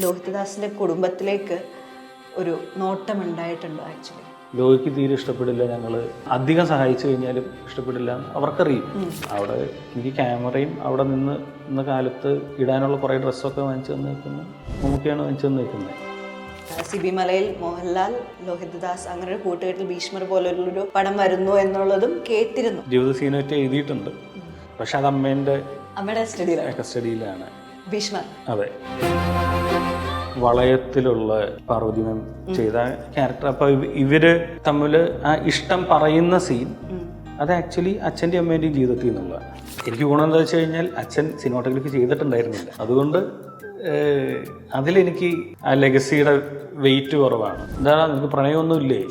ലോഹിതദാസിന്റെ കുടുംബത്തിലേക്ക് ഒരു നോട്ടം ഉണ്ടായിട്ടുണ്ടോ ആക്ച്വലി? ലോഹിക്ക് തീരെ ഇഷ്ടപ്പെടില്ല, ഞങ്ങൾ അധികം സഹായിച്ചു കഴിഞ്ഞാലും ഇഷ്ടപ്പെടില്ല എന്ന് അവർക്കറിയും. അവിടെ എനിക്ക് ക്യാമറയും അവിടെ നിന്ന കാലത്ത് ഇടാനുള്ള കുറേ ഡ്രസ്സൊക്കെ വാങ്ങിച്ചു തന്നിരിക്കുന്നു, മമ്മൂക്കയാണ് വാങ്ങിച്ചു തന്നിരിക്കുന്നത്. സിബി മലയിൽ മോഹൻലാൽ, ലോഹിതദാസ് അങ്ങനെ ഒരു കൂട്ടുകെട്ടിൽ ഭീഷ്മർ പോലുള്ളൊരു പടം വരുന്നു എന്നുള്ളതും കേട്ടിരുന്നു. ജീവിത സീനൊക്കെ എഴുതിയിട്ടുണ്ട്, പക്ഷെ അത് അമ്മയുടെ കസ്റ്റഡിയിലാണ് ഭീഷ്മർ. അതെ, വളയത്തിലുള്ള പാർവതി മാം ചെയ്ത ക്യാരക്ടർ. അപ്പൊ ഇവര് തമ്മില് ആ ഇഷ്ടം പറയുന്ന സീൻ അത് ആക്ച്വലി അച്ഛൻ്റെയും അമ്മേൻ്റെയും ജീവിതത്തിൽ നിന്നുള്ളതാണ്. എനിക്ക് ഗുണം എന്താ വെച്ച് കഴിഞ്ഞാൽ അച്ഛൻ സിനിമാറ്റോഗ്രഫി ചെയ്തിട്ടുണ്ടായിരുന്നില്ല, അതുകൊണ്ട് അതിലെനിക്ക് ആ ലെഗസിയുടെ വെയിറ്റ് കുറവാണ്. എന്താ നിനക്ക് പ്രണയമൊന്നുമില്ലേ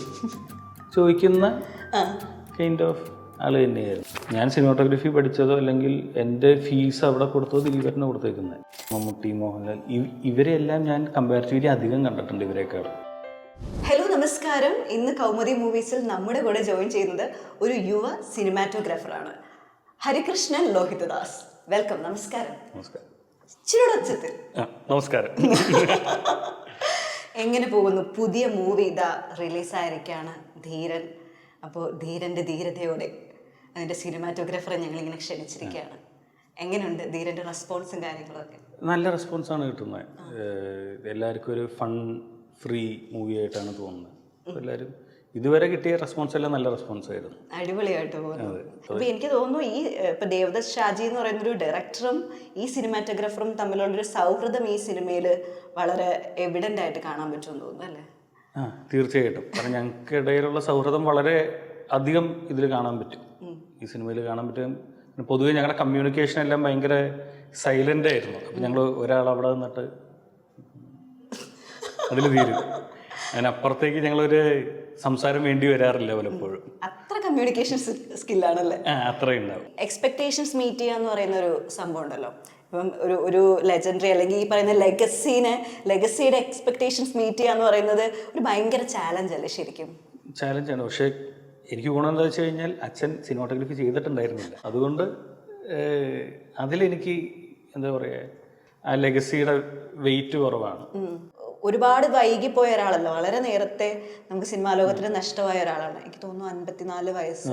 ചോദിക്കുന്ന കൈൻഡ് ഓഫ് ആള് തന്നെയായിരുന്നു. ഞാൻ സിനിമാറ്റോഗ്രഫി പഠിച്ചതോ അല്ലെങ്കിൽ എൻ്റെ ഫീസ് അവിടെ കൊടുത്തതോ ദിലീപേട്ടനെ കൊടുത്തേക്കുന്നത്. മമ്മൂട്ടി, മോഹൻലാൽ ഇവരെല്ലാം ഞാൻ കമ്പാരിറ്റീവ്ലി അധികം കണ്ടിട്ടുണ്ട് ഇവരെക്കാൾ. ഹലോ, നമസ്കാരം. ഇന്ന് കൗമുദി മൂവീസിൽ നമ്മുടെ കൂടെ ജോയിൻ ചെയ്യുന്നത് ഒരു യുവ സിനിമാറ്റോഗ്രാഫറാണ്, ഹരികൃഷ്ണൻ ലോഹിതദാസ്. വെൽക്കം. നമസ്കാരം. നമസ്കാരം. ചിരുടച്ചത്തിൽ നമസ്കാരം. എങ്ങനെ പോകുന്നു? പുതിയ മൂവി ഇതാ റിലീസായിരിക്കാണ്, ധീരൻ. അപ്പോൾ ധീരൻ്റെ ധീരതയോടെ അതിൻ്റെ സിനിമാറ്റോഗ്രാഫറെ ഞങ്ങളിങ്ങനെ ക്ഷണിച്ചിരിക്കുകയാണ്. എങ്ങനെയുണ്ട് ധീരൻ്റെ റെസ്പോൺസും കാര്യങ്ങളൊക്കെ? നല്ല റെസ്പോൺസാണ് കിട്ടുന്നത്. എല്ലാവർക്കും ഒരു ഫൺ ഫ്രീ മൂവി ആയിട്ടാണ് തോന്നുന്നത്. എല്ലാവരും ഇതുവരെ കിട്ടിയ റെസ്പോൺസ് എല്ലാം നല്ല റെസ്പോൺസ് ആയിരുന്നു, അടിപൊളിയായിട്ട് പോകുന്നത്. അപ്പൊ എനിക്ക് തോന്നുന്നു ഈ ഇപ്പൊ ദേവദത്ത് ഷാജി എന്ന് പറയുന്നൊരു ഡയറക്ടറും ഈ സിനിമാറ്റോഗ്രാഫറും തമ്മിലുള്ളൊരു സൗഹൃദം ഈ സിനിമയിൽ വളരെ എവിഡന്റ് ആയിട്ട് കാണാൻ പറ്റുമെന്ന് തോന്നുന്നു, അല്ലേ? തീർച്ചയായിട്ടും. കാരണം ഞങ്ങൾക്കിടയിലുള്ള സൗഹൃദം വളരെ അധികം ഇതിൽ കാണാൻ പറ്റും, ഈ സിനിമയിൽ കാണാൻ പറ്റും. പൊതുവെ ഞങ്ങളുടെ കമ്മ്യൂണിക്കേഷൻ എല്ലാം ഭയങ്കര സൈലന്റ് ആയിരുന്നു. അപ്പം ഞങ്ങൾ ഒരാൾ അവിടെ നിന്നിട്ട് അതിൽ തീരും, അതിനപ്പുറത്തേക്ക് ഞങ്ങളൊരു സംസാരം വേണ്ടി വരാറില്ല പലപ്പോഴും. അത്ര കമ്മ്യൂണിക്കേഷൻ സ്കില്ലാണല്ലേ? അത്ര ഉണ്ടാവും. എക്സ്പെക്ടേഷൻസ് മീറ്റ് ചെയ്യുക എന്ന് പറയുന്ന ഒരു സംഭവം ഉണ്ടല്ലോ. ഇപ്പം ഒരു ലെജൻഡറി അല്ലെങ്കിൽ ഈ പറയുന്ന ലെഗസിയുടെ എക്സ്പെക്ടേഷൻസ് മീറ്റ് ചെയ്യുക എന്ന് പറയുന്നത് ഒരു ഭയങ്കര ചാലഞ്ച് അല്ലേ? ശരിക്കും ചാലഞ്ചാണ്. പക്ഷേ എനിക്ക് ഗുണം എന്താ വെച്ച് കഴിഞ്ഞാൽ അച്ഛൻ സിനിമാറ്റോഗ്രഫി ചെയ്തിട്ടുണ്ടായിരുന്നില്ല, അതുകൊണ്ട് അതിലെനിക്ക് എന്താ പറയുക, ആ ലെഗസിയുടെ വെയിറ്റ് കുറവാണ്. ഒരുപാട് വൈകിപ്പോയ ഒരാളല്ല, വളരെ നേരത്തെ നമുക്ക് സിനിമാ ലോകത്തിന് നഷ്ടമായ ഒരാളാണ്. എനിക്ക് തോന്നുന്നു 54 വയസ്സ്,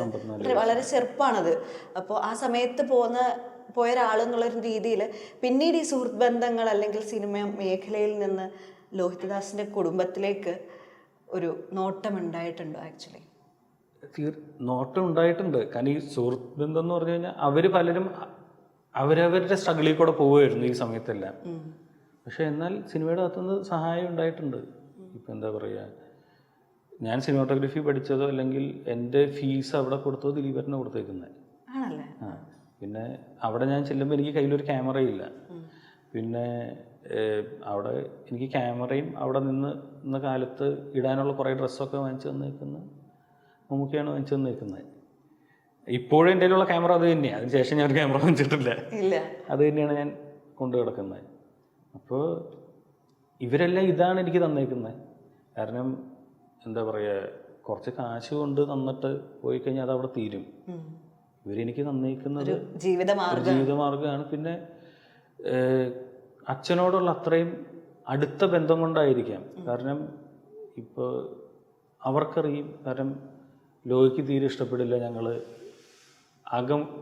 വളരെ ചെറുപ്പമാണത്. അപ്പോൾ ആ സമയത്ത് പോയ ഒരാളെന്നുള്ളൊരു രീതിയിൽ പിന്നീട് ഈ സുഹൃത്ത് ബന്ധങ്ങൾ അല്ലെങ്കിൽ സിനിമ മേഖലയിൽ നിന്ന് ലോഹിതദാസിന്റെ കുടുംബത്തിലേക്ക് ഒരു നോട്ടം ഉണ്ടായിട്ടുണ്ടോ ആക്ച്വലി? നോട്ടം ഉണ്ടായിട്ടുണ്ട്. കാരണം ഈ സുഹൃത്ത് ബന്ധം എന്ന് പറഞ്ഞു കഴിഞ്ഞാൽ അവർ പലരും അവരവരുടെ സ്ട്രഗിളിൽ കൂടെ പോവുമായിരുന്നു ഈ സമയത്തെല്ലാം. പക്ഷെ എന്നാൽ സിനിമയുടെ അകത്തുനിന്ന് സഹായം ഉണ്ടായിട്ടുണ്ട്. ഇപ്പം എന്താ പറയുക, ഞാൻ സിനിമാറ്റോഗ്രഫി പഠിച്ചതോ അല്ലെങ്കിൽ എൻ്റെ ഫീസ് അവിടെ കൊടുത്തതോ ദിലീപേട്ടനെ കൊടുത്തേക്കുന്നത്. പിന്നെ അവിടെ ഞാൻ ചെല്ലുമ്പോൾ എനിക്ക് കയ്യിലൊരു ക്യാമറയില്ല. പിന്നെ അവിടെ എനിക്ക് ക്യാമറയും അവിടെ നിന്ന കാലത്ത് ഇടാനുള്ള കുറേ ഡ്രസ്സൊക്കെ വാങ്ങിച്ചു തന്നിരിക്കുന്നത് മമ്മൂക്കയാണ് വാങ്ങിച്ചു തന്നിരിക്കുന്നത്. ഇപ്പോഴും എൻ്റെ കയ്യിലുള്ള ക്യാമറ അത് തന്നെയാണ്. അതിനുശേഷം ഞാൻ ഒരു ക്യാമറ വാങ്ങിച്ചിട്ടില്ല, അത് തന്നെയാണ് ഞാൻ കൊണ്ടു കിടക്കുന്നത്. അപ്പോൾ ഇവരെല്ലാം ഇതാണ് എനിക്ക് തന്നേക്കുന്നത്. കാരണം എന്താ പറയുക, കുറച്ച് കാശ് കൊണ്ട് തന്നിട്ട് പോയി കഴിഞ്ഞാൽ അത് അവിടെ തീരും. ഇവരെനിക്ക് തന്നേക്കുന്നത് ജീവിതമാർഗമാണ്. പിന്നെ അച്ഛനോടുള്ള അത്രയും അടുത്ത ബന്ധം കൊണ്ടായിരിക്കാം. കാരണം ഇപ്പോൾ അവർക്കറിയും, കാരണം ലോഹിക്ക് തീരെ ഇഷ്ടപ്പെടില്ല, ഞങ്ങൾ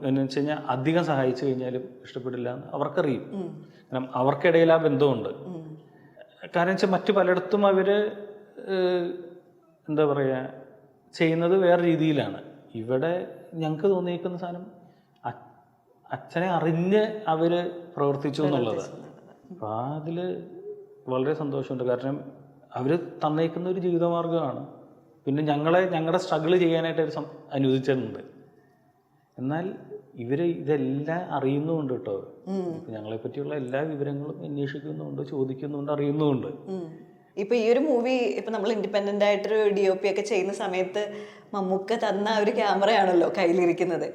എന്ന് വെച്ച് കഴിഞ്ഞാൽ അധികം സഹായിച്ചു കഴിഞ്ഞാലും ഇഷ്ടപ്പെടില്ല എന്ന് അവർക്കറിയും. കാരണം അവർക്കിടയിൽ ആ ബന്ധമുണ്ട്. കാരണം വെച്ചാൽ മറ്റു പലയിടത്തും അവർ എന്താ പറയുക ചെയ്യുന്നത് വേറെ രീതിയിലാണ്. ഇവിടെ ഞങ്ങൾക്ക് തോന്നിയിരിക്കുന്ന സാധനം അച്ഛനെ അറിഞ്ഞ് അവർ പ്രവർത്തിച്ചു എന്നുള്ളത്. അപ്പം അതിൽ വളരെ സന്തോഷമുണ്ട്. കാരണം അവർ തന്നേക്കുന്ന ഒരു ജീവിതമാർഗമാണ്. പിന്നെ ഞങ്ങളുടെ സ്ട്രഗിൾ ചെയ്യാനായിട്ട് അവർ അനുവദിച്ചിട്ടുണ്ട്. എന്നാൽ ഇവര് ഇതെല്ലാം അറിയുന്നുമുണ്ട് കേട്ടോ. ഞങ്ങളെ പറ്റിയുള്ള എല്ലാ വിവരങ്ങളും അന്വേഷിക്കുന്നുണ്ട്, ചോദിക്കുന്നുണ്ട്, അറിയുന്നുമുണ്ട്. ഇപ്പൊ ഈ ഒരു മൂവി ഇപ്പൊ നമ്മൾ ഇൻഡിപെൻഡന്റ് ആയിട്ടൊരു DOP ഒക്കെ ചെയ്യുന്ന സമയത്ത് മമ്മൂക്ക തന്ന ഒരു ക്യാമറയാണല്ലോ കയ്യിലിരിക്കുന്നത്.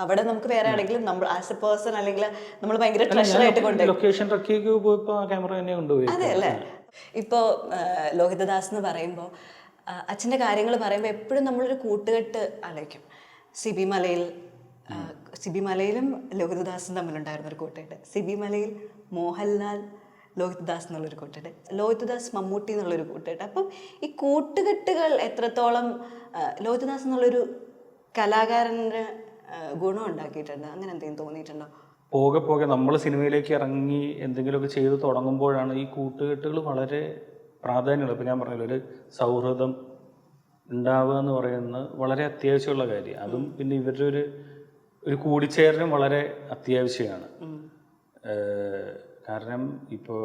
അവിടെ നമുക്ക് വേറെ ആണെങ്കിലും നമ്മൾ ആസ് എ പേഴ്സൺ അല്ലെങ്കിൽ നമ്മൾ ഭയങ്കര ട്രഷറായിട്ട് അതെ അല്ലേ? ഇപ്പോ ലോഹിതദാസ് എന്ന് പറയുമ്പോൾ അച്ഛൻ്റെ കാര്യങ്ങൾ പറയുമ്പോൾ എപ്പോഴും നമ്മളൊരു കൂട്ടുകെട്ട് ആലോചിക്കും. സിബി മലയിലും ലോഹിതദാസും തമ്മിലുണ്ടായിരുന്ന ഒരു കൂട്ടുകെട്ട്. സിബി മലയിൽ മോഹൻലാൽ, ലോഹിത് ദാസ് എന്നുള്ളൊരു കൂട്ടുകെട്ട്, ലോഹിത് ദാസ് മമ്മൂട്ടി എന്നുള്ളൊരു കൂട്ടുകെട്ട്. അപ്പം ഈ കൂട്ടുകെട്ടുകൾ എത്രത്തോളം ലോഹിത് ദാസ് എന്നുള്ളൊരു കലാകാരൻ്റെ ഗുണം ഉണ്ടാക്കിയിട്ടുണ്ട്, അങ്ങനെ എന്തെങ്കിലും തോന്നിയിട്ടുണ്ടോ? പോകെ പോകെ നമ്മൾ സിനിമയിലേക്ക് ഇറങ്ങി എന്തെങ്കിലുമൊക്കെ ചെയ്ത് തുടങ്ങുമ്പോഴാണ് ഈ കൂട്ടുകെട്ടുകൾ വളരെ പ്രാധാന്യമുള്ളത്. ഇപ്പം ഞാൻ പറഞ്ഞല്ലോ, ഒരു സൗഹൃദം ഉണ്ടാവുക എന്ന് പറയുന്നത് വളരെ അത്യാവശ്യമുള്ള കാര്യം. അതും പിന്നെ ഇവരുടെ ഒരു കൂടിച്ചേരലും വളരെ അത്യാവശ്യമാണ്. കാരണം ഇപ്പോൾ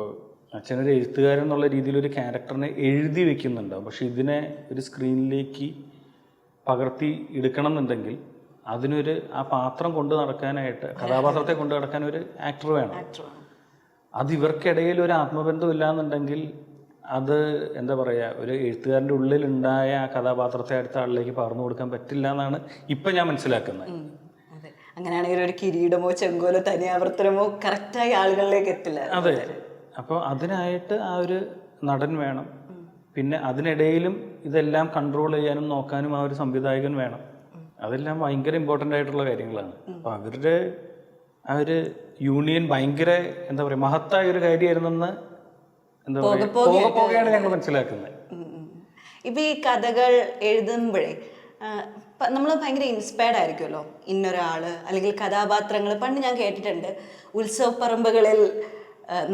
അച്ഛനൊരു എഴുത്തുകാരൻ എന്നുള്ള രീതിയിൽ ഒരു ക്യാരക്ടറിനെ എഴുതി വെക്കുന്നുണ്ടാവും, പക്ഷെ ഇതിനെ ഒരു സ്ക്രീനിലേക്ക് പകർത്തി എടുക്കണം എന്നുണ്ടെങ്കിൽ അതിനൊരു ആ പാത്രം കൊണ്ട് നടക്കാനായിട്ട്, കഥാപാത്രത്തെ കൊണ്ട് നടക്കാൻ ഒരു ആക്ടർ വേണം. അത് ഇവർക്കിടയിൽ ഒരു ആത്മബന്ധം ഇല്ലാന്നുണ്ടെങ്കിൽ അത് എന്താ പറയുക, ഒരു എഴുത്തുകാരൻ്റെ ഉള്ളിലുണ്ടായ ആ കഥാപാത്രത്തെ അടുത്ത ആളിലേക്ക് പകർന്നു കൊടുക്കാൻ പറ്റില്ല എന്നാണ് ഇപ്പം ഞാൻ മനസ്സിലാക്കുന്നത്. അതെ, അങ്ങനെയാണെങ്കിൽ ഒരു കിരീടമോ ചെങ്കോലോ തനിയാവർത്തനമോ കറക്റ്റായി ആളുകളിലേക്ക് എത്തില്ല. അതെ, അപ്പോൾ അതിനായിട്ട് ആ ഒരു നടൻ വേണം. പിന്നെ അതിനിടയിലും ഇതെല്ലാം കൺട്രോൾ ചെയ്യാനും നോക്കാനും ആ ഒരു സംവിധായകൻ വേണം. അതെല്ലാം ഭയങ്കര ഇമ്പോർട്ടൻ്റ് ആയിട്ടുള്ള കാര്യങ്ങളാണ്. അപ്പോൾ അവരുടെ ആ ഒരു യൂണിയൻ ഭയങ്കര എന്താ പറയുക മഹത്തായ ഒരു കാര്യമായിരുന്നെന്ന് എന്താ പറയുക പോകെയാണ് ഞങ്ങൾ മനസ്സിലാക്കുന്നത്. ഇപ്പം ഈ കഥകൾ എഴുതുമ്പോഴേ നമ്മൾ ഭയങ്കര ഇൻസ്പയർഡ് ആയിരിക്കുമല്ലോ, ഇന്നൊരാള് അല്ലെങ്കിൽ കഥാപാത്രങ്ങൾ. പണ്ട് ഞാൻ കേട്ടിട്ടുണ്ട് ഉത്സവപ്പറമ്പുകളിൽ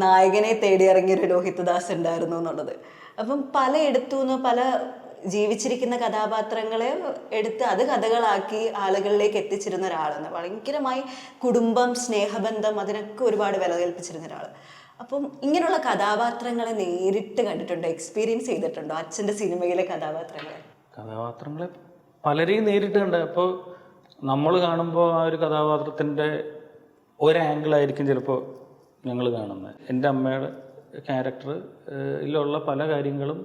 നായകനെ തേടി ഇറങ്ങിയൊരു ലോഹിത് ദാസ് ഉണ്ടായിരുന്നു എന്നുള്ളത്. അപ്പം പലയിടത്തുനിന്ന് പല ജീവിച്ചിരിക്കുന്ന കഥാപാത്രങ്ങളെ എടുത്ത് അത് കഥകളാക്കി ആളുകളിലേക്ക് എത്തിച്ചിരുന്ന ഒരാളെന്ന്, ഭയങ്കരമായി കുടുംബം, സ്നേഹബന്ധം അതിനൊക്കെ ഒരുപാട് വില കൽപ്പിച്ചിരുന്ന ഒരാൾ. അപ്പം ഇങ്ങനെയുള്ള കഥാപാത്രങ്ങളെ നേരിട്ട് കണ്ടിട്ടുണ്ടോ, എക്സ്പീരിയൻസ് ചെയ്തിട്ടുണ്ടോ? അച്ഛൻ്റെ സിനിമയിലെ കഥാപാത്രങ്ങളെ പലരെയും നേരിട്ട് കണ്ട. അപ്പോൾ നമ്മൾ കാണുമ്പോൾ ആ ഒരു കഥാപാത്രത്തിൻ്റെ ഒരാംഗിളായിരിക്കും ചിലപ്പോൾ ഞങ്ങൾ കാണുന്നത്. എൻ്റെ അമ്മയുടെ ക്യാരക്ടറിലുള്ള പല കാര്യങ്ങളും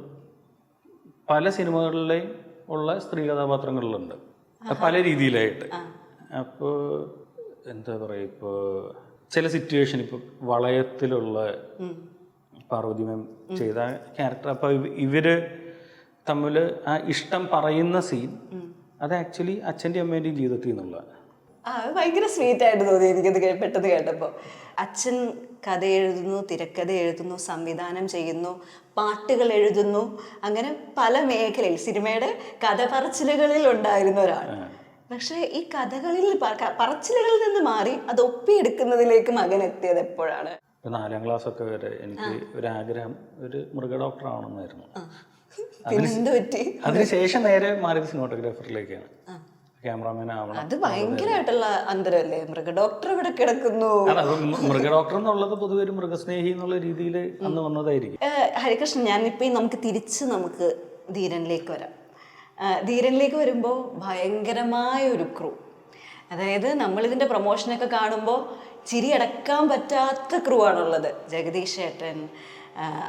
പല സിനിമകളിലെയും ഉള്ള സ്ത്രീ കഥാപാത്രങ്ങളിലുണ്ട്, പല രീതിയിലായിട്ട്. അപ്പോൾ എന്താ പറയുക, ഇപ്പോൾ ചില സിറ്റുവേഷൻ, ഇപ്പോൾ വളയത്തിലുള്ള പാർവതി മാം ചെയ്ത ക്യാരക്ടർ, അപ്പോൾ ഇവര് തമ്മിൽ ആ ഇഷ്ടം പറയുന്ന സീൻ അത് ആക്ച്വലി അച്ഛൻ്റെയും അമ്മേൻ്റെയും ജീവിതത്തിൽ നിന്നുള്ള ഭയങ്കര സ്വീറ്റ് ആയിട്ട് തോന്നി എനിക്കത് പെട്ടെന്ന് കേട്ടപ്പോൾ. അച്ഛൻ കഥ എഴുതുന്നു, തിരക്കഥ എഴുതുന്നു, സംവിധാനം ചെയ്യുന്നു, പാട്ടുകൾ എഴുതുന്നു, അങ്ങനെ പല മേഖലയിൽ സിനിമയുടെ കഥ പറച്ചിലുകളിൽ ഉണ്ടായിരുന്ന ഒരാൾ. പക്ഷെ ഈ കഥകളിൽ പറച്ചിലുകളിൽ നിന്ന് മാറി അത് ഒപ്പിയെടുക്കുന്നതിലേക്ക് മകൻ എത്തിയത് എപ്പോഴാണ്? 4ാം ക്ലാസ്സൊക്കെ വരെ എനിക്ക് ഒരാഗ്രഹം ഒരു മൃഗ ഡോക്ടർ ആവണമെന്നായിരുന്നു. അതിനുശേഷം നേരെ മാറിയത് സിനിമാറ്റോഗ്രാഫറിലേക്കാണ്. ക്യാമറാമാൻ ആവണം. അത് ഭയങ്കരമായിട്ടുള്ള അന്തരല്ലേ, മൃഗ ഡോക്ടർ ഇവിടെ കിടക്കുന്നു. മൃഗ ഡോക്ടർ എന്നുള്ളത് പൊതുവെ ഒരു മൃഗസ്നേഹി എന്നുള്ള രീതിയിൽ അന്ന് വന്നതായിരിക്കും. ഹരികൃഷ്ണൻ, ഞാനിപ്പോൾ നമുക്ക് ധീരനിലേക്ക് വരാം. ധീരനിലേക്ക് വരുമ്പോൾ ഭയങ്കരമായ ഒരു ക്രൂ, അതായത് നമ്മളിതിൻ്റെ പ്രൊമോഷനൊക്കെ കാണുമ്പോൾ ചിരി അടക്കാൻ പറ്റാത്ത ക്രൂ ആണുള്ളത്. ജഗദീഷ് ചേട്ടൻ,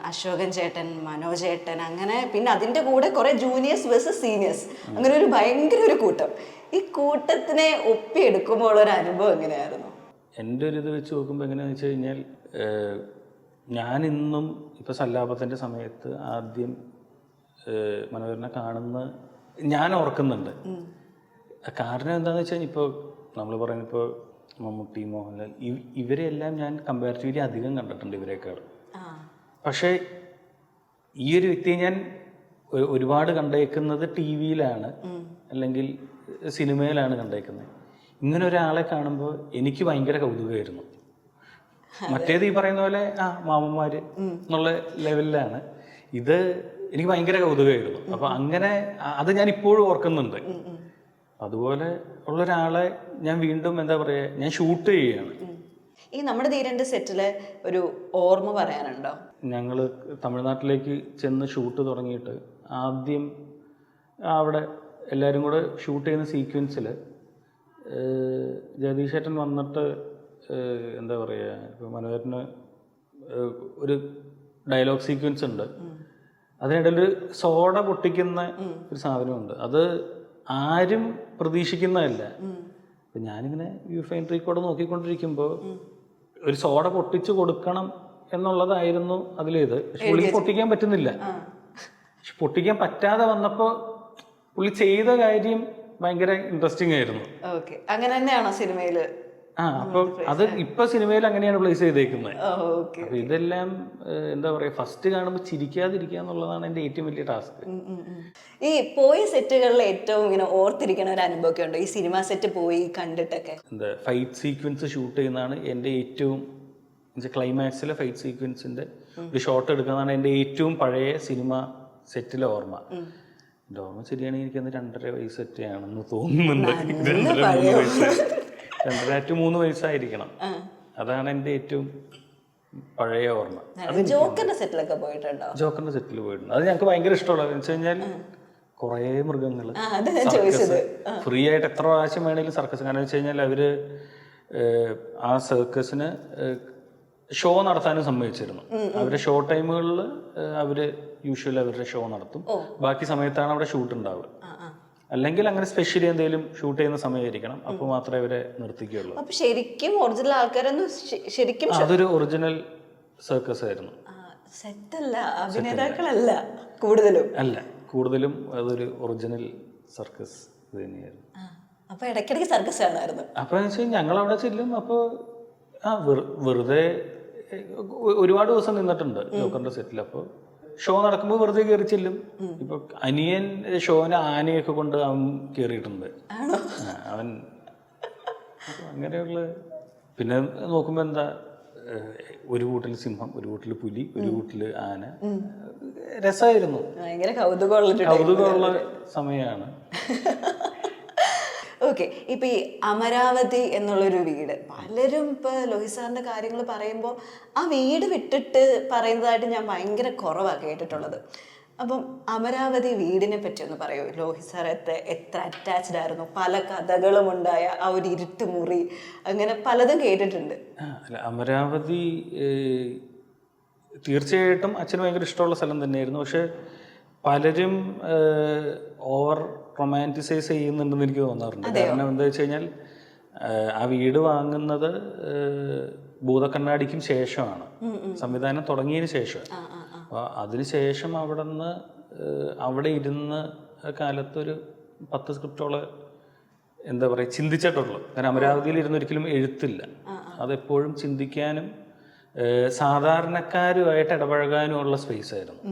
അശോകൻ ചേട്ടൻ, മനോജ് ചേട്ടൻ, അങ്ങനെ പിന്നെ അതിൻ്റെ കൂടെ കുറേ ജൂനിയേഴ്സ് വേഴ്സസ് സീനിയേഴ്സ്, അങ്ങനെ ഒരു ഭയങ്കര ഒരു കൂട്ടം. ഈ കൂട്ടത്തിനെ ഒപ്പിയെടുക്കുമ്പോൾ ഒരു അനുഭവം എങ്ങനെയായിരുന്നു? എൻ്റെ ഒരു ഇത് വെച്ച് നോക്കുമ്പോൾ എങ്ങനെയാണെന്ന് വെച്ച് കഴിഞ്ഞാൽ, ഞാനിന്നും ഇപ്പോൾ സല്ലാപത്തിൻ്റെ സമയത്ത് ആദ്യം മനോഹരനെ കാണുന്ന ഞാൻ ഓർക്കുന്നുണ്ട്. കാരണം എന്താണെന്ന് വെച്ചാൽ, ഇപ്പോൾ നമ്മൾ പറയുന്നത് ഇപ്പോൾ മമ്മൂട്ടി, മോഹൻലാൽ, ഇവരെല്ലാം ഞാൻ കമ്പാരിറ്റീവ്ലി അധികം കണ്ടിട്ടുണ്ട് ഇവരെക്കാൾ. പക്ഷേ ഈ ഒരു വ്യക്തിയെ ഞാൻ ഒരുപാട് കണ്ടേക്കുന്നത് ടി വിയിലാണ്, അല്ലെങ്കിൽ സിനിമയിലാണ് കണ്ടേക്കുന്നത്. ഇങ്ങനെ ഒരാളെ കാണുമ്പോൾ എനിക്ക് ഭയങ്കര കൗതുകമായിരുന്നു. മറ്റേത് ഈ പറയുന്ന പോലെ മാമന്മാർ എന്നുള്ള ലെവലിലാണ്. ഇത് എനിക്ക് ഭയങ്കര കൗതുകമായിരുന്നു. അപ്പം അങ്ങനെ അത് ഞാൻ ഇപ്പോഴും ഓർക്കുന്നുണ്ട്. അതുപോലെ ഉള്ളൊരാളെ ഞാൻ വീണ്ടും എന്താ പറയുക, ഞാൻ ഷൂട്ട് ചെയ്യുകയാണ്. ഈ നമ്മുടെ ധീരൻ്റെ സെറ്റില് ഒരു ഓർമ്മ പറയാനുണ്ടോ? ഞങ്ങൾ തമിഴ്നാട്ടിലേക്ക് ചെന്ന് ഷൂട്ട് തുടങ്ങിയിട്ട് ആദ്യം അവിടെ എല്ലാവരും കൂടെ ഷൂട്ട് ചെയ്യുന്ന സീക്വൻസിൽ ജഗദീഷ് ചേട്ടൻ വന്നിട്ട് എന്താ പറയുക, ഇപ്പോൾ മനോഹരന് ഒരു ഡയലോഗ് സീക്വൻസ് ഉണ്ട്. അതിനിടയിൽ ഒരു സോഡ പൊട്ടിക്കുന്ന ഒരു സാധനമുണ്ട്. അത് ആരും പ്രതീക്ഷിക്കുന്നതല്ല. അപ്പം ഞാനിങ്ങനെ വ്യൂ ഫൈൻഡറി കൂടെ നോക്കിക്കൊണ്ടിരിക്കുമ്പോൾ ഒരു സോഡ പൊട്ടിച്ച് കൊടുക്കണം എന്നുള്ളതായിരുന്നു അതിലേത്. പക്ഷെ പുള്ളിക്ക് പൊട്ടിക്കാൻ പറ്റുന്നില്ല. പക്ഷെ പൊട്ടിക്കാൻ പറ്റാതെ വന്നപ്പോൾ പുള്ളി ചെയ്ത കാര്യം ഭയങ്കര ഇൻട്രസ്റ്റിംഗ് ആയിരുന്നു. അങ്ങനെ തന്നെയാണോ സിനിമയിൽ അപ്പൊ അത് ഇപ്പൊ സിനിമയിൽ അങ്ങനെയാണ് പ്ലേസ് ചെയ്തേക്കുന്നത്. ഓക്കെ. അപ്പൊ ഇതെല്ലാം എന്താ പറയാ, ഫസ്റ്റ് കാണുമ്പോൾ ചിരിക്കാതിരിക്കുക എന്നുള്ളതാണ് എന്റെ ഏറ്റവും വലിയ ടാസ്ക്. ഈ പോയ സെറ്റുകളിൽ ഏറ്റവും ഇങ്ങനെ ഓർത്തിരിക്കണ ഒരു അനുഭവമൊക്കെ ഉണ്ടോ, ഈ സിനിമ സെറ്റ് പോയി കണ്ടിട്ടൊക്കെ? എന്താ ഫൈറ്റ് സീക്വൻസ് ഷൂട്ട് ചെയ്യുന്നതാണ് എൻ്റെ ഏറ്റവും, ക്ലൈമാക്സിലെ ഫൈറ്റ് സീക്വൻസിന്റെ ഒരു ഷോട്ട് എടുക്കുന്നതാണ് എൻ്റെ ഏറ്റവും പഴയ സിനിമ സെറ്റിലെ ഓർമ്മ. എൻ്റെ ഓർമ്മ ശരിയാണെങ്കിൽ എനിക്കന്ന് 2.5 വയസ്സൊക്കെയാണെന്ന് തോന്നുന്നുണ്ട്. 2.5-3 വയസ്സ്, 2.5-3 വയസ്സായിരിക്കണം. അതാണ് എൻ്റെ ഏറ്റവും പഴയ ഓർമ്മ. ജോക്കറിന്റെ സെറ്റിലൊക്കെ പോയിട്ടുണ്ടോ? ജോക്കറിന്റെ സെറ്റിൽ പോയിട്ടുണ്ട്. അത് ഞങ്ങൾക്ക് ഭയങ്കര ഇഷ്ടമുള്ളത് എന്ന് വെച്ച് കഴിഞ്ഞാൽ കുറേ മൃഗങ്ങള് ഫ്രീ ആയിട്ട് എത്ര പ്രാവശ്യം വേണേലും സർക്കസ്. കാരണം വെച്ച് കഴിഞ്ഞാൽ അവര് ആ സർക്കസിന് ഷോ നടത്താനും സമ്മതിച്ചിരുന്നു. അവരുടെ ഷോ ടൈമുകളിൽ അവര് യൂഷ്വലി അവരുടെ ഷോ നടത്തും. ബാക്കി സമയത്താണ് അവിടെ ഷൂട്ട് ഉണ്ടാവുക. അല്ലെങ്കിൽ അങ്ങനെ സ്പെഷ്യലി എന്തെങ്കിലും ഷൂട്ട് ചെയ്യുന്ന സമയമായിരിക്കണം, അപ്പോൾ മാത്രമേ അവരെ നിർത്തിക്കുള്ളൂ. അപ്പൊ ശരിക്കും ഒറിജിനൽ ആൾക്കാരൊന്നും ശരിക്കും അതൊരു ഒറിജിനൽ സർക്കസ് ആയിരുന്നു. സെറ്റല്ല, അഭിനേതാക്കളല്ല കൂടുതലും. അല്ല, കൂടുതലും അതൊരു ഒറിജിനൽ സർക്കസ് തന്നെയായിരുന്നു. അപ്പൊ ഇടയ്ക്കിടയ്ക്ക് സർക്കസ് കാണായിരുന്നു. അപ്പൊ ഞങ്ങൾ അവിടെ ചെല്ലും. അപ്പോൾ വെറുതെ ഒരുപാട് ദിവസം നിന്നിട്ടുണ്ട് ജോക്കറിന്റെ സെറ്റിൽ. അപ്പോൾ ഷോ നടക്കുമ്പോൾ വെറുതെ കയറി ചെല്ലും. ഇപ്പൊ അനിയൻ ഷോന് ആനയൊക്കെ കൊണ്ട് അവൻ കയറിയിട്ടുണ്ട്. അവൻ അങ്ങനെയുള്ള. പിന്നെ നോക്കുമ്പോ എന്താ, ഒരു കൂട്ടിൽ സിംഹം, ഒരു കൂട്ടിൽ പുലി, ഒരു കൂട്ടിൽ ആന. രസമായിരുന്നു. ഭയങ്കര കൗതുകമുള്ള സമയമാണ്. ഓക്കെ. ഇപ്പൊ ഈ അമരാവതി എന്നുള്ളൊരു വീട്, പലരും ഇപ്പൊ ലോഹിത് സാറിന്റെ കാര്യങ്ങൾ പറയുമ്പോൾ ആ വീട് വിട്ടിട്ട് പറയുന്നതായിട്ട് ഞാൻ ഭയങ്കര കുറവാണ് കേട്ടിട്ടുള്ളത്. അപ്പം അമരാവതി വീടിനെ പറ്റി ഒന്ന് പറയൂ. ലോഹിത് സാർ എത്ര അറ്റാച്ച്ഡ് ആയിരുന്നു, പല കഥകളും ഉണ്ടായ ആ ഒരു ഇരുട്ടുമുറി, അങ്ങനെ പലതും കേട്ടിട്ടുണ്ട്. അമരാവതി തീർച്ചയായിട്ടും അച്ഛന് ഭയങ്കര ഇഷ്ടമുള്ള സ്ഥലം തന്നെയായിരുന്നു. പക്ഷെ പലരും ഓവർ റൊമാൻറ്റിസൈസ് ചെയ്യുന്നുണ്ടെന്ന് എനിക്ക് തോന്നാറുണ്ട്. കാരണം എന്താ വെച്ച് കഴിഞ്ഞാൽ ആ വീട് വാങ്ങുന്നത് ഭൂതക്കണ്ണാടിക്കും ശേഷമാണ്, സംവിധാനം തുടങ്ങിയതിന് ശേഷം. അപ്പോൾ അതിനുശേഷം അവിടെ ഇരുന്ന് കാലത്തൊരു 10 സ്ക്രിപ്റ്റോളം എന്താ പറയുക ചിന്തിച്ചിട്ടുള്ളൂ. കാരണം അമരാവതിയിൽ ഇരുന്ന് ഒരിക്കലും എഴുത്തില്ല. അതെപ്പോഴും ചിന്തിക്കാനും സാധാരണക്കാരുമായിട്ട് ഇടപഴകാനും ഉള്ള സ്പേസ് ആയിരുന്നു.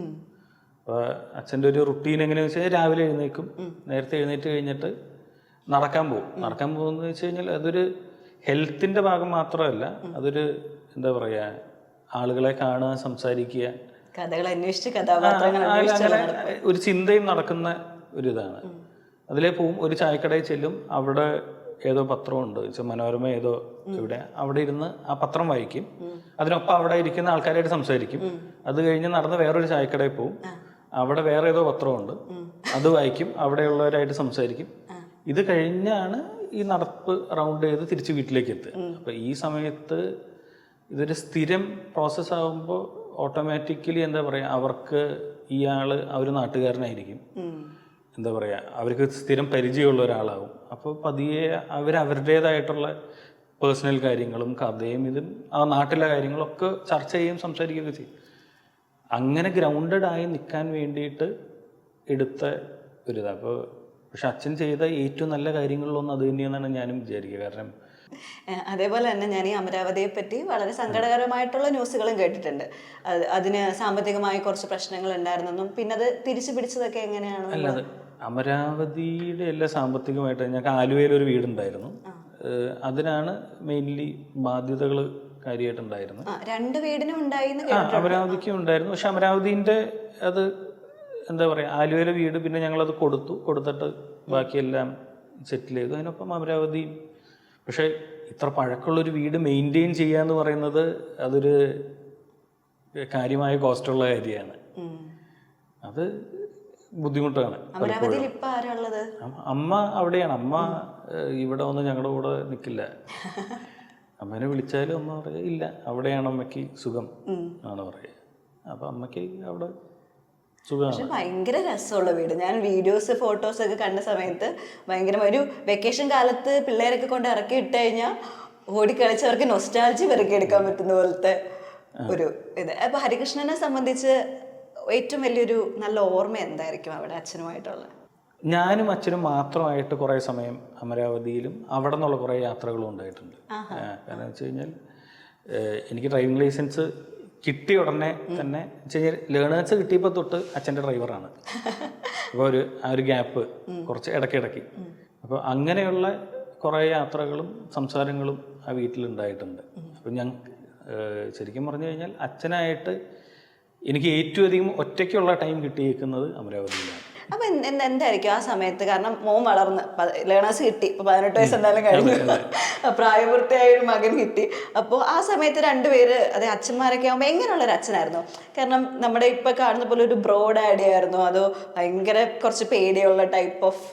അപ്പോൾ അച്ഛൻ്റെ ഒരു റുട്ടീൻ എങ്ങനെയാണെന്ന് വെച്ച് കഴിഞ്ഞാൽ രാവിലെ എഴുന്നേൽക്കും, നേരത്തെ എഴുന്നേറ്റ് കഴിഞ്ഞിട്ട് നടക്കാൻ പോകുന്നത് വെച്ച് കഴിഞ്ഞാൽ അതൊരു ഹെൽത്തിൻ്റെ ഭാഗം മാത്രമല്ല, അതൊരു എന്താ പറയുക, ആളുകളെ കാണുക, സംസാരിക്കുക, കഥകൾ അന്വേഷിച്ച് അങ്ങനെ ഒരു ചിന്തയും നടക്കുന്ന ഒരിതാണ്. അതിലേ പോവും. ഒരു ചായക്കടയിൽ ചെല്ലും, അവിടെ ഏതോ പത്രമുണ്ട്, മനോരമ ഏതോ ഇവിടെ, അവിടെ ഇരുന്ന് ആ പത്രം വായിക്കും. അതിനൊപ്പം അവിടെ ഇരിക്കുന്ന ആൾക്കാരായിട്ട് സംസാരിക്കും. അത് കഴിഞ്ഞ് നടന്ന് വേറൊരു ചായക്കടയിൽ പോവും, അവിടെ വേറെ ഏതോ പത്രമുണ്ട്, അത് വായിക്കും, അവിടെയുള്ളവരായിട്ട് സംസാരിക്കും. ഇത് കഴിഞ്ഞാണ് ഈ നടപ്പ് റൗണ്ട് ചെയ്ത് തിരിച്ച് വീട്ടിലേക്ക് എത്തുക. അപ്പൊ ഈ സമയത്ത് ഇതൊരു സ്ഥിരം പ്രോസസ് ആകുമ്പോൾ ഓട്ടോമാറ്റിക്കലി എന്താ പറയാ, അവർക്ക് ഇയാള് ആ ഒരു നാട്ടുകാരനായിരിക്കും, എന്താ പറയാ, അവർക്ക് സ്ഥിരം പരിചയമുള്ള ഒരാളാവും. അപ്പോൾ പതിയെ അവരുടേതായിട്ടുള്ള പേഴ്സണൽ കാര്യങ്ങളും കഥയും ഇതും ആ നാട്ടിലെ കാര്യങ്ങളൊക്കെ ചർച്ച ചെയ്യും, സംസാരിക്കുകയൊക്കെ ചെയ്യും. അങ്ങനെ ഗ്രൗണ്ടഡ് ആയി നിൽക്കാൻ വേണ്ടിയിട്ട് എടുത്ത ഒരിതാണ്. അപ്പോൾ പക്ഷെ അച്ഛൻ ചെയ്ത ഏറ്റവും നല്ല കാര്യങ്ങളിലൊന്നും അത് തന്നെയെന്നാണ് ഞാനും വിചാരിക്കുക. കാരണം അതേപോലെ തന്നെ ഞാൻ ഈ അമരാവതിയെ പറ്റി വളരെ സങ്കടകരമായിട്ടുള്ള ന്യൂസുകളും കേട്ടിട്ടുണ്ട്. അതിന് സാമ്പത്തികമായി കുറച്ച് പ്രശ്നങ്ങൾ ഉണ്ടായിരുന്നെന്നും പിന്നെ അത് തിരിച്ചു പിടിച്ചതൊക്കെ എങ്ങനെയാണ്? അല്ലത് അമരാവതിയുടെ എല്ലാ സാമ്പത്തികമായിട്ട് ഞങ്ങൾക്ക് ആലുവയിലൊരു വീടുണ്ടായിരുന്നു. അതിനാണ് മെയിൻലി ബാധ്യതകൾ കാര്യമായിട്ടുണ്ടായിരുന്നു. 2 വീടിനും ഉണ്ടായി. അമരാവതിക്കും ഉണ്ടായിരുന്നു. പക്ഷെ അമരാവതിന്റെ അത് എന്താ പറയാ, ആലുവയിലെ വീട് പിന്നെ ഞങ്ങളത് കൊടുത്തിട്ട് ബാക്കിയെല്ലാം സെറ്റിൽ ചെയ്തു. അതിനൊപ്പം അമരാവതി. പക്ഷെ ഇത്ര പഴക്കമുള്ളൊരു വീട് മെയിൻറ്റെയിൻ ചെയ്യുക എന്ന് പറയുന്നത് അതൊരു കാര്യമായ കോസ്റ്റുള്ള കാര്യമാണ്. അത് ബുദ്ധിമുട്ടാണ്. അമ്മ അവിടെയാണ്. അമ്മ ഇവിടെ വന്ന് ഞങ്ങളുടെ കൂടെ നിൽക്കില്ല. അമ്മേനെ വിളിച്ചാലും അമ്മ പറയുക ഇല്ല, അവിടെയാണ് അമ്മയ്ക്ക് സുഖം ആണ് പറയുക. അപ്പൊ അമ്മയ്ക്ക് അവിടെ പക്ഷെ ഭയങ്കര രസമുള്ള വീട്. ഞാൻ വീഡിയോസ് ഫോട്ടോസ് ഒക്കെ കണ്ട സമയത്ത് ഭയങ്കര ഒരു വെക്കേഷൻ കാലത്ത് പിള്ളേരൊക്കെ കൊണ്ട് ഇറക്കി ഇട്ട് കഴിഞ്ഞാൽ ഓടിക്കളിച്ചവർക്ക് നൊസ്റ്റാൾജി പെറുക്കി എടുക്കാൻ പറ്റുന്ന പോലത്തെ ഒരു ഇത്. അപ്പൊ ഹരികൃഷ്ണനെ സംബന്ധിച്ച് ഏറ്റവും വലിയൊരു നല്ല ഓർമ്മ എന്തായിരിക്കും അവിടെ അച്ഛനുമായിട്ടുള്ള? ഞാനും അച്ഛനും മാത്രമായിട്ട് കുറേ സമയം അമരാവതിയിലും അവിടെ നിന്നുള്ള കുറേ യാത്രകളും ഉണ്ടായിട്ടുണ്ട്. കാരണം വെച്ച് കഴിഞ്ഞാൽ എനിക്ക് ഡ്രൈവിംഗ് ലൈസൻസ് കിട്ടിയ ഉടനെ തന്നെ വെച്ച് കഴിഞ്ഞാൽ ലേണേഴ്സ് കിട്ടിയപ്പോൾ തൊട്ട് അച്ഛൻ്റെ ഡ്രൈവറാണ്. അപ്പോൾ ആ ഒരു ഗ്യാപ്പ് കുറച്ച് ഇടയ്ക്കിടയ്ക്ക്. അപ്പോൾ അങ്ങനെയുള്ള കുറേ യാത്രകളും സംസാരങ്ങളും ആ വീട്ടിലുണ്ടായിട്ടുണ്ട്. അപ്പം ഞാൻ ശരിക്കും പറഞ്ഞു കഴിഞ്ഞാൽ അച്ഛനായിട്ട് എനിക്ക് ഏറ്റവും അധികം ഒറ്റയ്ക്കുള്ള ടൈം കിട്ടിയേക്കുന്നത് അമരാവതിയിലാണ്. അപ്പൊ എന്തായിരിക്കും ആ സമയത്ത്? കാരണം മോൻ വളർന്ന് ലേണേഴ്സ് കിട്ടി, ഇപ്പൊ 18 വയസ്സ് എന്തായാലും കഴിഞ്ഞു, പ്രായപൂർത്തിയായ ഒരു മകൻ കിട്ടി. അപ്പോൾ ആ സമയത്ത് രണ്ടുപേര്, അതെ അച്ഛന്മാരൊക്കെ ആകുമ്പോൾ എങ്ങനെയുള്ള ഒരു അച്ഛനായിരുന്നു? കാരണം നമ്മുടെ ഇപ്പൊ കാണുന്ന പോലെ ഒരു ബ്രോഡ് ആഡി ആയിരുന്നോ, അതോ ഭയങ്കര കുറച്ച് പേടിയുള്ള ടൈപ്പ് ഓഫ്?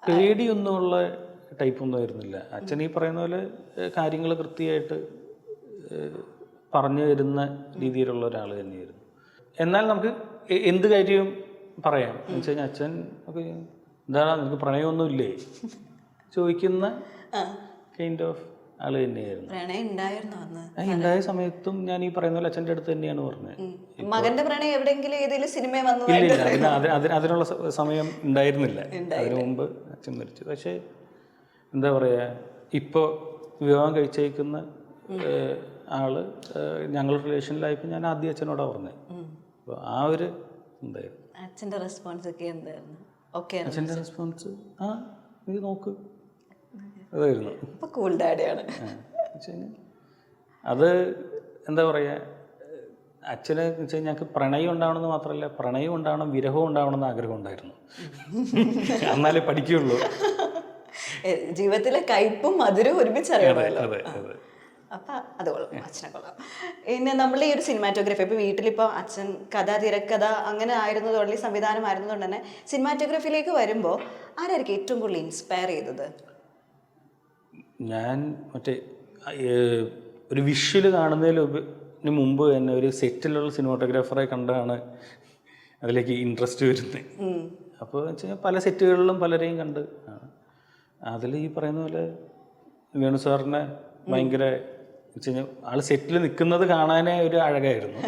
പേടിയൊന്നുമുള്ള ടൈപ്പൊന്നും ആയിരുന്നില്ല. അച്ഛൻ ഈ പറയുന്ന പോലെ കാര്യങ്ങൾ കൃത്യമായിട്ട് പറഞ്ഞു തരുന്ന രീതിയിലുള്ള ഒരാൾ തന്നെയായിരുന്നു. എന്നാൽ നമുക്ക് എന്ത് കാര്യവും പറയാം എന്ന് വെച്ച് കഴിഞ്ഞാൽ അച്ഛൻ ഒക്കെ എന്താണ് നിനക്ക് പ്രണയമൊന്നും ഇല്ലേ ചോദിക്കുന്ന കൈൻഡ് ഓഫ് ആള് തന്നെയായിരുന്നു. ഉണ്ടായ സമയത്തും ഞാൻ ഈ പറയുന്ന പോലെ അച്ഛൻ്റെ അടുത്ത് തന്നെയാണ് പറഞ്ഞത്. മകന്റെ പ്രണയം എവിടെയെങ്കിലും ഏതെങ്കിലും സിനിമ ഇല്ല, അതിനുള്ള സമയം ഉണ്ടായിരുന്നില്ല. അതിനു മുമ്പ് അച്ഛൻ മരിച്ചു. പക്ഷേ എന്താ പറയുക, ഇപ്പോൾ വിവാഹം കഴിച്ചേക്കുന്ന ആള് ഞങ്ങൾ റിലേഷനിലായപ്പോൾ ഞാൻ ആദ്യം അച്ഛനോടാണ് പറഞ്ഞത്. അപ്പോൾ ആ ഒരു എന്തായിരുന്നു അച്ഛൻ്റെ റെസ്പോൺസ് ഒക്കെ എന്തായിരുന്നു? ഓക്കെ, അച്ഛൻ്റെ റെസ്പോൺസ് നീ നോക്ക് അതായിരുന്നു. ഇപ്പൊ കൂൾ ഡാഡിയാണ്. അത് എന്താ പറയുക, അച്ഛന് വെച്ച് കഴിഞ്ഞാൽ ഞങ്ങൾക്ക് പ്രണയം ഉണ്ടാവണമെന്ന് മാത്രമല്ല, പ്രണയം ഉണ്ടാവണം, വിരഹവും ഉണ്ടാവണമെന്ന് ആഗ്രഹം ഉണ്ടായിരുന്നു. എന്നാലേ പഠിക്കുകയുള്ളൂ. ജീവിതത്തിലെ കയ്പും മധുരവും ഒരുമിച്ചറിയണമല്ലോ. അതെ അതെ. അപ്പം അത് കൊള്ളാം, അച്ഛനെ കൊള്ളാം. പിന്നെ നമ്മൾ ഈ ഒരു സിനിമാറ്റോഗ്രാഫി, ഇപ്പോൾ വീട്ടിലിപ്പോൾ അച്ഛൻ കഥ, തിരക്കഥ അങ്ങനെ ആയിരുന്നതുകൊണ്ട്, സംവിധാനം ആയിരുന്നതുകൊണ്ട് തന്നെ സിനിമാറ്റോഗ്രാഫിയിലേക്ക് വരുമ്പോൾ ആരായിരിക്കും ഏറ്റവും കൂടുതൽ ഇൻസ്പയർ ചെയ്തത്? ഞാൻ മറ്റേ ഒരു വിഷ്വൽ കാണുന്നതിന് മുമ്പ് തന്നെ ഒരു സെറ്റിലുള്ള സിനിമാറ്റോഗ്രാഫറെ കണ്ടാണ് അതിലേക്ക് ഇൻട്രസ്റ്റ് വരുന്നത്. അപ്പോൾ വെച്ച് കഴിഞ്ഞാൽ പല സെറ്റുകളിലും പലരെയും കണ്ട് അതിൽ ഈ പറയുന്ന പോലെ വേണു സാറിനെ ഭയങ്കര വെച്ച് കഴിഞ്ഞാൽ ആൾ സെറ്റിൽ നിൽക്കുന്നത് കാണാനേ ഒരു അഴകായിരുന്നു.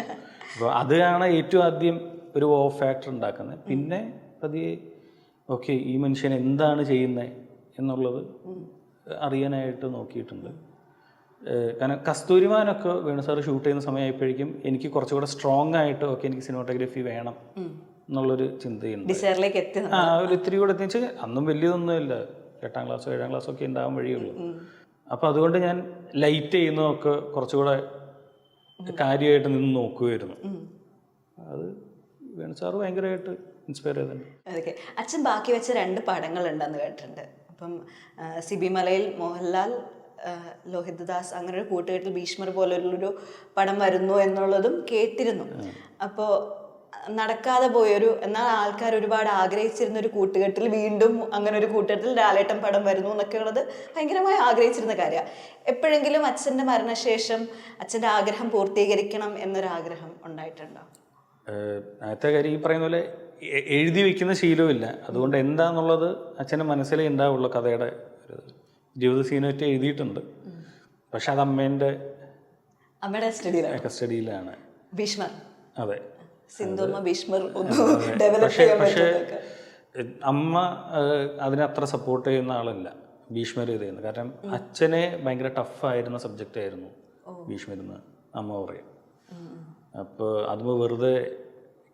അപ്പോൾ അതാണ് ഏറ്റവും ആദ്യം ഒരു ഓ ഫാക്ടർ ഉണ്ടാക്കുന്നത്. പിന്നെ പതിയെ ഓക്കെ ഈ മനുഷ്യൻ എന്താണ് ചെയ്യുന്നത് എന്നുള്ളത് അറിയാനായിട്ട് നോക്കിയിട്ടുണ്ട്. കാരണം കസ്തൂരിമാനൊക്കെ വേണു സാർ ഷൂട്ട് ചെയ്യുന്ന സമയമായപ്പോഴേക്കും എനിക്ക് കുറച്ചുകൂടെ സ്ട്രോങ് ആയിട്ട് ഓക്കെ എനിക്ക് സിനിമാറ്റോഗ്രാഫി വേണം എന്നുള്ളൊരു ചിന്തയുണ്ട്. ഒരു ഇത്തിരി കൂടെ എത്തിച്ച് അന്നും വലിയതൊന്നുമില്ല, 8ാം ക്ലാസ്സോ 7ാം ക്ലാസ്സോ ഒക്കെ ഉണ്ടാകാൻ വഴിയുള്ളൂ. അപ്പോൾ അതുകൊണ്ട് ഞാൻ ലൈറ്റ് ചെയ്യുന്നതൊക്കെ കുറച്ചുകൂടെ കാര്യമായിട്ട് നിന്ന് നോക്കുമായിരുന്നു. അത് വേണു സാറ് ഭയങ്കരമായിട്ട് ഇൻസ്പയർ ചെയ്തിട്ടുണ്ട്. ഓക്കെ, അച്ഛൻ ബാക്കി വെച്ച 2 പടങ്ങളുണ്ടെന്ന് കേട്ടിട്ടുണ്ട്. അപ്പം സിബി മലയിൽ മോഹൻലാൽ, ലോഹിത് ദാസ് അങ്ങനെ ഒരു കൂട്ടുകെട്ടിൽ ഭീഷ്മർ പോലുള്ളൊരു പടം വരുന്നു എന്നുള്ളതും കേട്ടിരുന്നു. അപ്പോൾ നടക്കാതെ പോയൊരു, എന്നാൽ ആൾക്കാർ ഒരുപാട് ആഗ്രഹിച്ചിരുന്ന ഒരു കൂട്ടുകെട്ടിൽ വീണ്ടും അങ്ങനെ ഒരു കൂട്ടുകെട്ടിൽ ലാലേട്ടൻ പടം വരുന്നു എന്നൊക്കെ ഉള്ളത് ഭയങ്കരമായി ആഗ്രഹിച്ചിരുന്ന കാര്യമാണ്. എപ്പോഴെങ്കിലും അച്ഛൻ്റെ മരണശേഷം അച്ഛൻ്റെ ആഗ്രഹം പൂർത്തീകരിക്കണം എന്നൊരാഗ്രഹം ഉണ്ടായിട്ടുണ്ടോ? നേരത്തെ കാര്യം ഈ പറയുന്ന പോലെ എഴുതി വയ്ക്കുന്ന ശീലവുമില്ല. അതുകൊണ്ട് എന്താന്നുള്ളത് അച്ഛൻ്റെ മനസ്സിലേ ഉണ്ടാവുള്ളൂ. കഥയുടെ ഒരു ജീവിത സീനൊക്കെ എഴുതിയിട്ടുണ്ട്, പക്ഷെ അത് അമ്മയുടെ കസ്റ്റഡിയിലാണ്. ഭീഷ്മർ, അതെ. പക്ഷേ അമ്മ അതിനെ അത്ര സപ്പോർട്ട് ചെയ്യുന്ന ആളല്ല ഭീഷ്മർ ചെയ്യുന്നത്. കാരണം അച്ഛനെ ഭയങ്കര ടഫായിരുന്ന സബ്ജക്റ്റ് ആയിരുന്നു ഭീഷ്മർ എന്ന് അമ്മ പറയും. അപ്പോൾ അതുമ്പോ വെറുതെ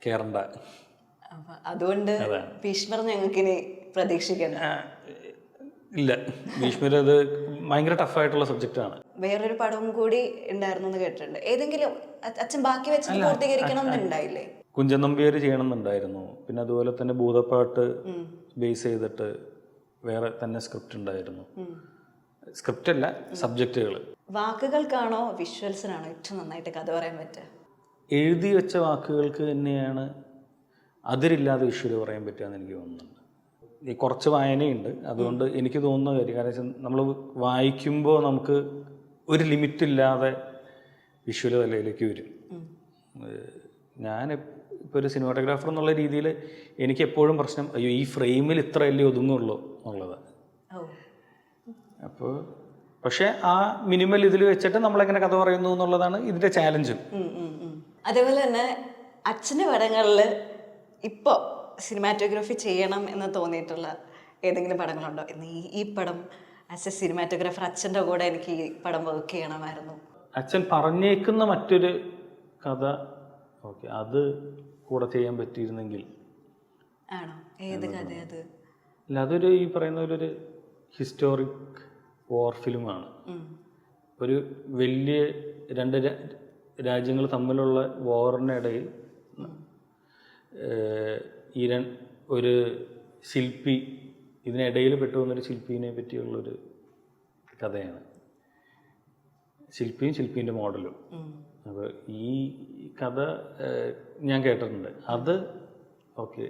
കയറണ്ട, അതുകൊണ്ട് ഭീഷ്മർ ഞങ്ങൾക്കിനി പ്രതീക്ഷിക്കണം. ഇല്ല, ഭീഷ്മർ അത് ഭയങ്കര ടഫായിട്ടുള്ള സബ്ജക്റ്റാണ്. വേറൊരു പടവും കൂടി ഉണ്ടായിരുന്നു എന്ന് കേട്ടിട്ടുണ്ട്. ഏതെങ്കിലും അച്ഛൻ ബാക്കി വെച്ച് പൂർത്തീകരിക്കണം എന്നുണ്ടായില്ലേ? കുഞ്ചൻ നമ്പ്യാർ ചെയ്യണമെന്നുണ്ടായിരുന്നു. പിന്നെ അതുപോലെ തന്നെ ഭൂതപ്പാട്ട് ബേസ് ചെയ്തിട്ട് വേറെ തന്നെ സ്ക്രിപ്റ്റ് ഉണ്ടായിരുന്നു. സ്ക്രിപ്റ്റ് അല്ല, സബ്ജക്റ്റുകൾ. വാക്കുകൾക്കാണോ വിഷ്വൽസിനാണോ ഏറ്റവും നന്നായിട്ട് കഥ പറയാൻ പറ്റുക? എഴുതി വെച്ച വാക്കുകൾക്ക് തന്നെയാണ് അതിരില്ലാതെ വിഷ്വൽ പറയാൻ പറ്റുകയെന്ന് എനിക്ക് തോന്നുന്നുണ്ട്. ഈ കുറച്ച് വായനയുണ്ട്, അതുകൊണ്ട് എനിക്ക് തോന്നുന്ന കാര്യം, കാരണം നമ്മൾ വായിക്കുമ്പോൾ നമുക്ക് ഒരു ലിമിറ്റില്ലാതെ വിഷ്വൽ തലയിലേക്ക് വരും. ഞാൻ ഇപ്പോൾ ഒരു സിനിമാറ്റോഗ്രാഫർ എന്നുള്ള രീതിയിൽ എനിക്ക് എപ്പോഴും പ്രശ്നം, അയ്യോ ഈ ഫ്രെയിമിൽ ഇത്രയല്ലേ ഒതുങ്ങുള്ളൂ എന്നുള്ളതാണ്. അപ്പോൾ പക്ഷേ ആ മിനിമൽ ഇതിൽ വെച്ചിട്ട് നമ്മളെങ്ങനെ കഥ പറയുന്നു എന്നുള്ളതാണ് ഇതിൻ്റെ ചാലഞ്ചും. അതേപോലെ തന്നെ അച്ഛൻ്റെ പടങ്ങളിൽ ഇപ്പോൾ സിനിമാറ്റോഗ്രാഫി ചെയ്യണം എന്ന് തോന്നിയിട്ടുള്ള ഏതെങ്കിലും പടങ്ങളുണ്ടോ? ഈ പടം ആസ് എ സിനിമാറ്റോഗ്രാഫർ അച്ഛൻ്റെ കൂടെ എനിക്ക് ഈ പടം വർക്ക് ചെയ്യണമായിരുന്നു. അച്ഛൻ പറഞ്ഞേക്കുന്ന മറ്റൊരു കഥ ഓക്കെ അത് കൂടെ ചെയ്യാൻ പറ്റിയിരുന്നെങ്കിൽ. ആണോ? ഏത് കഥ അത്? അല്ല, അതൊരു ഈ പറയുന്ന ഒരു ഹിസ്റ്റോറിക് വാർ ഫിലിമാണ്. ഒരു വലിയ രണ്ട് രാജ്യങ്ങൾ തമ്മിലുള്ള വാറിനിടയിൽ ഒരു ശില്പി, ഇതിനിടയിൽ പെട്ടുപോകുന്നൊരു ശില്പീനെ പറ്റിയുള്ളൊരു കഥയാണ്. ശില്പിയും ശില്പീൻ്റെ മോഡലും. അപ്പോൾ ഈ കഥ ഞാൻ കേട്ടിട്ടുണ്ട്. അത് ഓക്കെ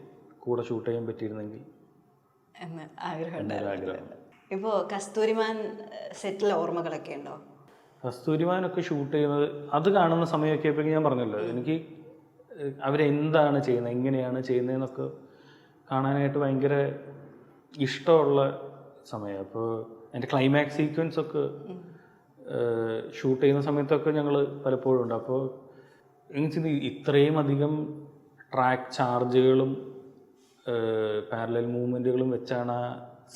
കൂടെ ഷൂട്ട് ചെയ്യാൻ പറ്റിയിരുന്നെങ്കിൽ എന്ന് ആഗ്രഹം. ഇപ്പോൾ കസ്തൂരിമാൻ സെറ്റിൽ ഓർമ്മകളൊക്കെ ഉണ്ടോ? കസ്തൂരിമാനൊക്കെ ഷൂട്ട് ചെയ്യുന്നത് അത് കാണുന്ന സമയമൊക്കെ ആയപ്പോഴേക്കും ഞാൻ പറഞ്ഞല്ലോ, എനിക്ക് അവരെന്താണ് ചെയ്യുന്നത്, എങ്ങനെയാണ് ചെയ്യുന്നതെന്നൊക്കെ കാണാനായിട്ട് ഭയങ്കര ഇഷ്ടമുള്ള സമയം. അപ്പോൾ എൻ്റെ ക്ലൈമാക്സ് സീക്വൻസ് ഒക്കെ ഷൂട്ട് ചെയ്യുന്ന സമയത്തൊക്കെ ഞങ്ങൾ പലപ്പോഴും ഉണ്ട്. അപ്പോൾ എന്നുവെച്ചാൽ ഇത്രയും അധികം ട്രാക്ക് ചാർജുകളും പാരലൽ മൂവ്മെൻറ്റുകളും വെച്ചാണ് ആ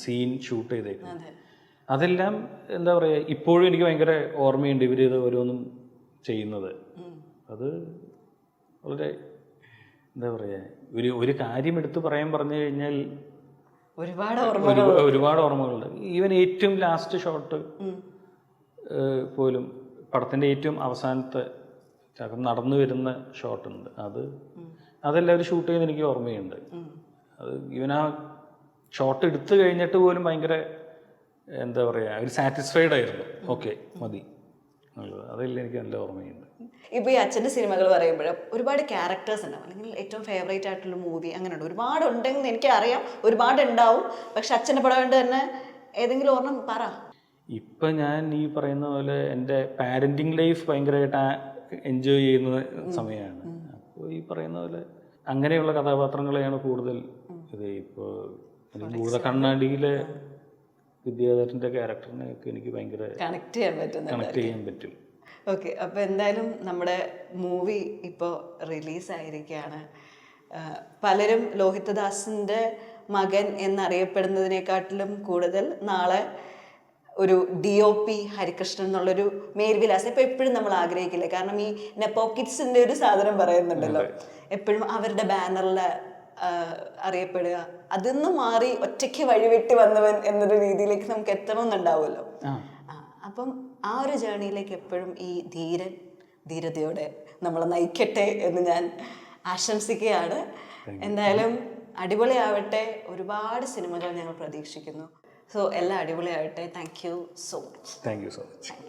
സീൻ ഷൂട്ട് ചെയ്തേക്കുന്നത്. അതെല്ലാം എന്താ പറയുക, ഇപ്പോഴും എനിക്ക് ഭയങ്കര ഓർമ്മയുണ്ട് ഇവർ ഇത് ഓരോന്നും ചെയ്യുന്നത്. അത് വളരെ എന്താ പറയുക, ഒരു കാര്യം എടുത്ത് പറഞ്ഞു കഴിഞ്ഞാൽ ഒരുപാട് ഓർമ്മകളുണ്ട്. ഈവൻ ഏറ്റവും ലാസ്റ്റ് ഷോട്ട് പോലും, പടത്തിൻ്റെ ഏറ്റവും അവസാനത്തെ നടന്നു വരുന്ന ഷോട്ടുണ്ട്, അതെല്ലാവരും ഷൂട്ട് ചെയ്ത് എനിക്ക് ഓർമ്മയുണ്ട്. അത് ഈവൻ ആ ഷോട്ട് എടുത്തു കഴിഞ്ഞിട്ട് പോലും ഭയങ്കര എന്താ പറയുക, ഒരു സാറ്റിസ്ഫൈഡ് ആയിരുന്നു. ഓക്കെ മതി, അതെല്ലാം എനിക്ക് നല്ല ഓർമ്മയുണ്ട്. ഇപ്പോൾ ഈ അച്ഛൻ്റെ സിനിമകൾ പറയുമ്പോഴും ഒരുപാട് ക്യാരക്ടേഴ്സ് ഉണ്ടാവും, അല്ലെങ്കിൽ ഏറ്റവും ഫേവറേറ്റ് ആയിട്ടുള്ള മൂവി അങ്ങനെയുണ്ട്. ഒരുപാട് ഉണ്ടെന്ന് എനിക്കറിയാം, ഒരുപാട് ഉണ്ടാവും. പക്ഷെ അച്ഛൻ്റെ പടം കൊണ്ട് തന്നെ ഏതെങ്കിലും ഓർമ്മ പറ. ഇപ്പം ഞാൻ ഈ പറയുന്ന പോലെ എൻ്റെ പാരൻറ്റിങ് ലൈഫ് ഭയങ്കരമായിട്ട് എൻജോയ് ചെയ്യുന്ന സമയമാണ്. അപ്പോൾ ഈ പറയുന്ന പോലെ അങ്ങനെയുള്ള കഥാപാത്രങ്ങളെയാണ് കൂടുതൽ ഇത്. ഇപ്പോൾ ഭൂത കണ്ണാടിയിലെ വിദ്യാധരൻ്റെ ക്യാരക്ടറിനെയൊക്കെ എനിക്ക് ഭയങ്കര കണക്ട് ചെയ്യാൻ പറ്റും. ഓക്കെ, അപ്പോൾ എന്തായാലും നമ്മുടെ മൂവി ഇപ്പോൾ റിലീസായിരിക്കുകയാണ്. പലരും ലോഹിതദാസിൻ്റെ മകൻ എന്നറിയപ്പെടുന്നതിനെക്കാട്ടിലും കൂടുതൽ നാളെ ഒരു DOP ഹരികൃഷ്ണൻ എന്നുള്ളൊരു മേൽവിലാസം ഇപ്പോൾ എപ്പോഴും നമ്മൾ ആഗ്രഹിക്കില്ല. കാരണം ഈ നെപ്പോക്കിഡ്സിൻ്റെ ഒരു സാധനം പറയുന്നുണ്ടല്ലോ, എപ്പോഴും അവരുടെ ബാനറിൽ അറിയപ്പെടുക. അതിന്ന് മാറി ഒറ്റയ്ക്ക് വഴിവെട്ടി വന്നവൻ എന്നൊരു രീതിയിലേക്ക് നമുക്ക് എത്തണമെന്നുണ്ടാവുമല്ലോ. അപ്പം ആ ഒരു ജേർണിയിലേക്ക് എപ്പോഴും ഈ ധീരതയോടെ നമ്മളെ നയിക്കട്ടെ എന്ന് ഞാൻ ആശംസിക്കുകയാണ്. എന്തായാലും അടിപൊളിയാവട്ടെ. ഒരുപാട് സിനിമകൾ ഞങ്ങൾ പ്രതീക്ഷിക്കുന്നു. സോ എല്ലാം അടിപൊളിയാവട്ടെ. Thank you so much.